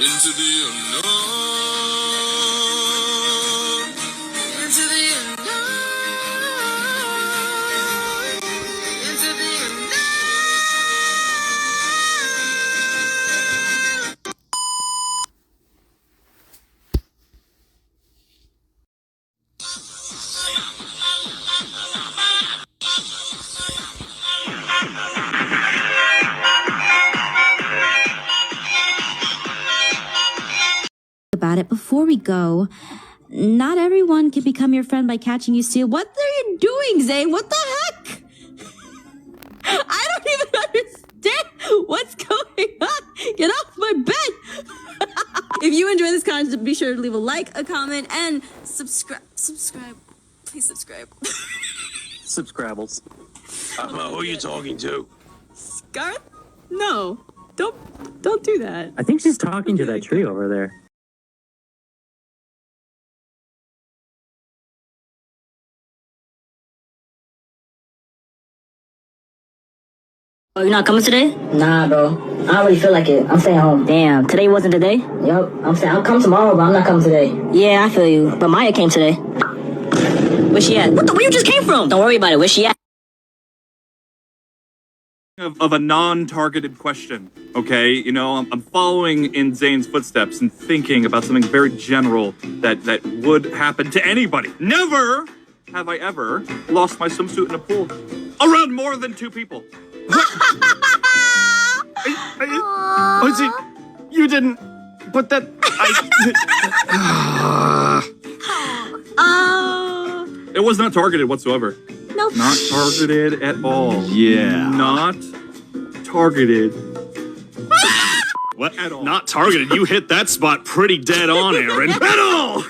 Into the unknown. Into the unknown. Into the unknown. About it before we go. Not everyone can become your friend by catching you steal. What are you doing, Zane? What the heck? I don't even understand what's going on. Get off my bed. If you enjoy this content, be sure to leave a like, a comment, and subscribe. Please subscribe. Subscribbles. Who are you talking to? Garth? No. Don't do that. I think she's talking to that tree over there. Oh, you're not coming today? Nah, bro. I don't really feel like it. I'm staying home. Damn, today wasn't the day? Yup. I'll come tomorrow, but I'm not coming today. Yeah, I feel you. But Maya came today. Where's she at? Where you just came from? Don't worry about it. Where's she at? Of a non-targeted question, okay? You know, I'm following in Zane's footsteps and thinking about something very general that would happen to anybody. Never have I ever lost my swimsuit in a pool around more than 2 people. You didn't put that. It was not targeted whatsoever. Nope. Not targeted at all. Yeah. Not targeted. What? At all. Not targeted. You hit that spot pretty dead on, Aaron. At all.